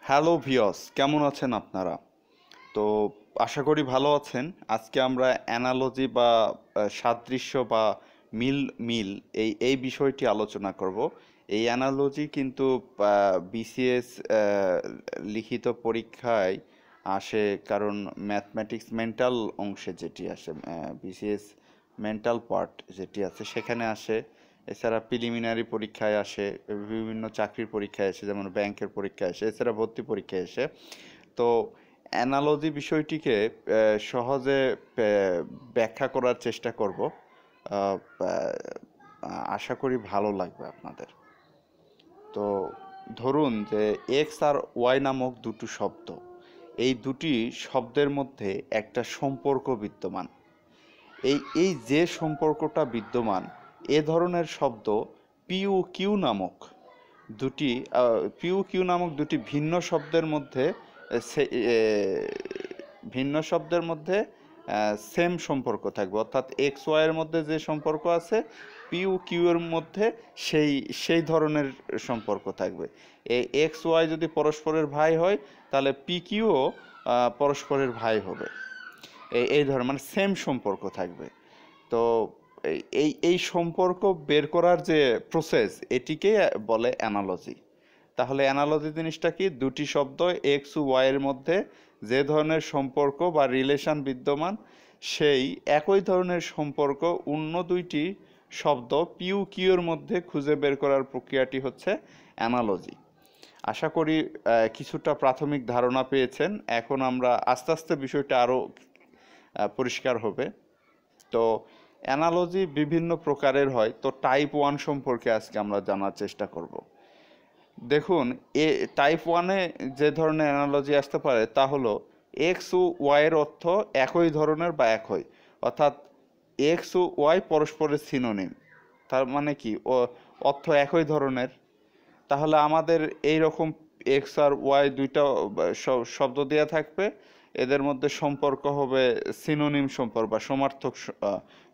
Hello viewers, কেমন আছেন আপনারা? তো আশা করি ভালো আছেন। আজকে আমরা অ্যানালজি বা সাদৃশ্য বা মিল মিল এই বিষয়টি আলোচনা করব। এই অ্যানালজি কিন্তু বিসিএস লিখিত পরীক্ষায় আসে, কারণ ম্যাথমেটিক্স মেন্টাল অংশে যেটি আসে, বিসিএস মেন্টাল পার্ট যেটি আছে সেখানে আসে। এছাড়া প্রিলিমিনারি পরীক্ষায় আসে, বিভিন্ন চাকরির পরীক্ষায় আসে, যেমন ব্যাংকের পরীক্ষায় আসে, এছাড়া ভর্তি পরীক্ষায় আসে। তো অ্যানালজি বিষয়টিকে সহজে ব্যাখ্যা করার চেষ্টা করব। আহ, আশা করি ভালো লাগবে আপনাদের। তো ধরুন যে এক্স আর ওয়াই নামক দুটো শব্দ, এই দুটি শব্দের মধ্যে একটা সম্পর্ক বিদ্যমান। এই এই যে সম্পর্কটা বিদ্যমান, এ ধরনের শব্দ পিউ কিউ নামক দুটি পিউ কিউ নামক দুটি ভিন্ন শব্দের মধ্যে ভিন্ন শব্দের মধ্যে সেম সম্পর্ক থাকবে, অর্থাৎ এক্স ওয়াই এর মধ্যে যে সম্পর্ক আছে পিউ কিউ এর মধ্যে সেই সেই ধরনের সম্পর্ক থাকবে। এই এক্স ওয়াই যদি পরস্পরের ভাই হয়, তাহলে পি কিউও পরস্পরের ভাই হবে। এই ধরনের মানে সেম সম্পর্ক থাকবে। তো এই সম্পর্ক বের করার যে প্রসেস, এটিকে বলে অ্যানালজি। তাহলে অ্যানালজি জিনিসটা কি? দুটি শব্দ এক্স ও ওয়াই এর মধ্যে যে ধরনের সম্পর্ক বা রিলেশন বিদ্যমান, সেই একই ধরনের সম্পর্ক অন্য দুইটি শব্দ পিউ কিউ এর মধ্যে খুঁজে বের করার প্রক্রিয়াটি হচ্ছে অ্যানালজি। আশা করি কিছুটা প্রাথমিক ধারণা পেয়েছেন। এখন আমরা আস্তে আস্তে বিষয়টা আরও পরিষ্কার হবে। তো অ্যানালজি বিভিন্ন প্রকারের হয়। তো টাইপ ওয়ান সম্পর্কে আজকে আমরা জানার চেষ্টা করব। দেখুন, টাইপ ওয়ানে যে ধরনের অ্যানালজি আসতে পারে তা হলো এক্স ও ওয়াই এর অর্থ একই ধরনের বা একই, অর্থাৎ এক্স ও ওয়াই পরস্পরের সিনোনিম। তার মানে কি? অর্থ একই ধরনের। তাহলে আমাদের এই রকম এক্স আর ওয়াই দুইটা শব্দ দেওয়া থাকবে, এদের মধ্যে সম্পর্ক হবে সিনোনিম সম্পর্ক বা সমার্থক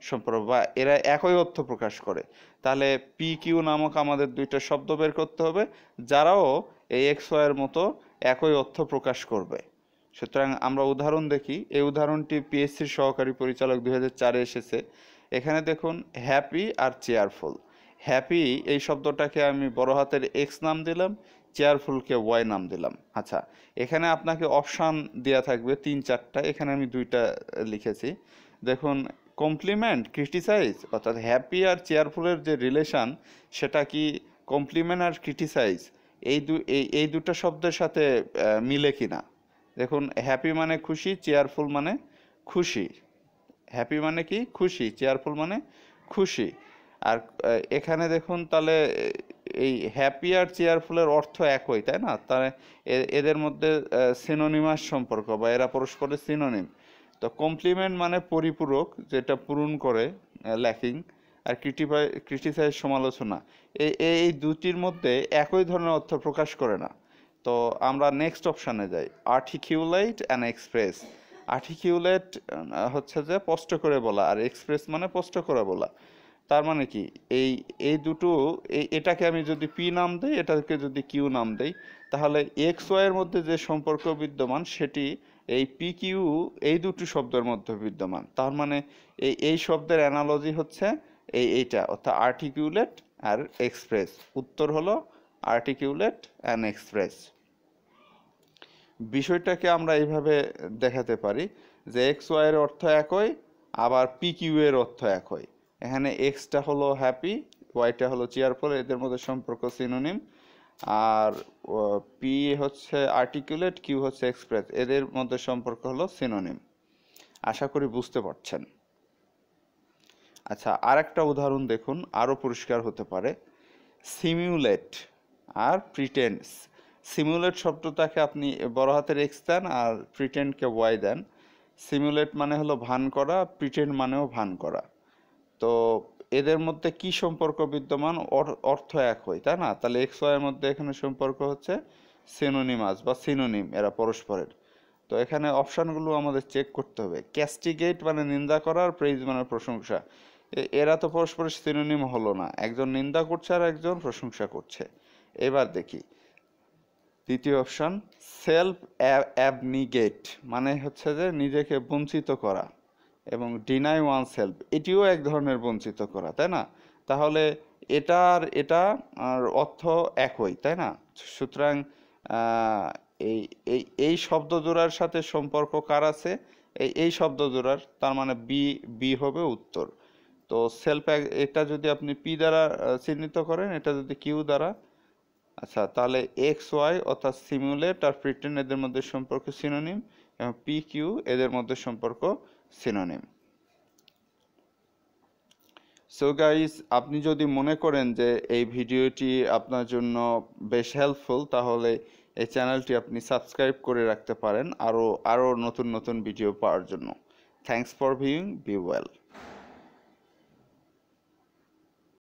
সম্পর্ক, বা এরা একই অর্থ প্রকাশ করে। তাহলে পি কিউ নামক আমাদের দুইটা শব্দ বের করতে হবে, যারাও এই এক্স ওয়াইয়ের মতো একই অর্থ প্রকাশ করবে। সুতরাং আমরা উদাহরণ দেখি। এই উদাহরণটি পিএসসির সহকারী পরিচালক 2004-এ এসেছে। এখানে দেখুন, হ্যাপি আর চেয়ারফুল। হ্যাপি এই শব্দটাকে আমি বড় হাতের এক্স নাম দিলাম, চেয়ারফুলকে ওয়াই নাম দিলাম। আচ্ছা, এখানে আপনাকে অপশান দেওয়া থাকবে 3-4টা, এখানে আমি 2টা লিখেছি। দেখুন, কমপ্লিমেন্ট, ক্রিটিসাইজ, অর্থাৎ হ্যাপি আর চেয়ারফুলের যে রিলেশান, সেটা কি কমপ্লিমেন্ট আর ক্রিটিসাইজ এই দুটো শব্দের সাথে মিলে কিনা। দেখুন, হ্যাপি মানে খুশি, চেয়ারফুল মানে খুশি। হ্যাপি মানে কি? খুশি। চেয়ারফুল মানে খুশি। আর এখানে দেখুন, তাহলে এই হ্যাপি আর চেয়ারফুলের অর্থ একই, তাই না? তাহলে এদের মধ্যে সিনোনিমাস সম্পর্ক, বা এরা পরস্পরের সিনোনিম। তো কমপ্লিমেন্ট মানে পরিপূরক, যেটা পূরণ করে, ল্যাকিং। আর ক্রিটিসাইজ সমালোচনা। এই দুটির মধ্যে একই ধরনের অর্থ প্রকাশ করে না। তো আমরা নেক্সট অপশানে যাই, আর্টিকিউলেট অ্যান্ড এক্সপ্রেস। আর্টিকিউলেট হচ্ছে যে স্পষ্ট করে বলা, আর এক্সপ্রেস মানে স্পষ্ট করে বলা। তার মানে কি? এই এই দুটো, এটাকে আমি যদি পি নাম দেই, এটাকে যদি কিউ নাম দেই, তাহলে এক্স ওয়াই এর মধ্যে যে সম্পর্ক বিদ্যমান, সেটি এই পি কিউ এই দুটো শব্দের মধ্যে বিদ্যমান। তার মানে এই শব্দের অ্যানালজি হচ্ছে এইটা, অর্থাৎ আর্টিকিউলেট আর এক্সপ্রেস। উত্তর হলো আর্টিকিউলেট অ্যান্ড এক্সপ্রেস। বিষয়টাকে আমরা এইভাবে দেখাতে পারি যে এক্স ওয়াই এর অর্থ একই, আবার পি কিউ এর অর্থ একই। এখানে এক্সটা হলো হ্যাপি, ওয়াইটা হলো চেয়ারফুল, এদের মধ্যে সম্পর্ক সিনোনিম। আর পি হচ্ছে আর্টিকুলেট, কিউ হচ্ছে এক্সপ্রেস, এদের মধ্যে সম্পর্ক হলো সিনোনিম। আশা করি বুঝতে পারছেন। আচ্ছা, আর একটা উদাহরণ দেখুন, আরও পরিষ্কার হতে পারে। সিমিউলেট আর প্রিটেন্স। সিমিউলেট শব্দটাকে আপনি বড় হাতের এক্স দেন, আর প্রিটেন্ডকে ওয়াই দেন। সিমিউলেট মানে হলো ভান করা, প্রিটেন্ড মানেও ভান করা। তো এদের মধ্যে কি সম্পর্ক বিদ্যমান? অর্থ একই, তাই না? তাহলে এক্স ওয়াই এর মধ্যে এখানে সম্পর্ক হচ্ছে সিনোনিমাস বা সিনোনিম, এরা পরস্পরের। তো এখানে অপশানগুলো আমাদের চেক করতে হবে। ক্যাস্টিগেট মানে নিন্দা করা, আর প্রেইজ মানে প্রশংসা। এরা তো পরস্পরের সিনোনিম হলো না, একজন নিন্দা করছে আর একজন প্রশংসা করছে। এবার দেখি, দ্বিতীয় অপশন সেলফ অ্যাবনিগেট, মানে হচ্ছে যে নিজেকে বঞ্চিত করা, এবং ডিনাই ওয়ান সেলফ, এটিও এক ধরনের বঞ্চিত করা, তাই না? তাহলে এটা আর অর্থ একই, তাই না? সুতরাং আহ, এই এই এই শব্দ জোড়ার সাথে সম্পর্ক কার আছে? এই শব্দ জোড়ার, তার মানে বি, বি হবে উত্তর। তো সেলফ, এটা যদি আপনি পি দ্বারা চিহ্নিত করেন, এটা যদি কিউ দ্বারা, আচ্ছা তাহলে এক্স ওয়াই অর্থাৎ সিমুলেট আর প্রিটেন্ড এদের মধ্যে সম্পর্ক সিনোনিম, এবং পি কিউ এদের মধ্যে সম্পর্ক সিনোনিম। সো গাইস, আপনি যদি মনে করেন যে এই ভিডিওটি আপনার জন্য বেশ হেল্পফুল, তাহলে এই চ্যানেলটি আপনি সাবস্ক্রাইব করে রাখতে পারেন আরও নতুন নতুন ভিডিও পাওয়ার জন্য। Thanks for viewing, B well.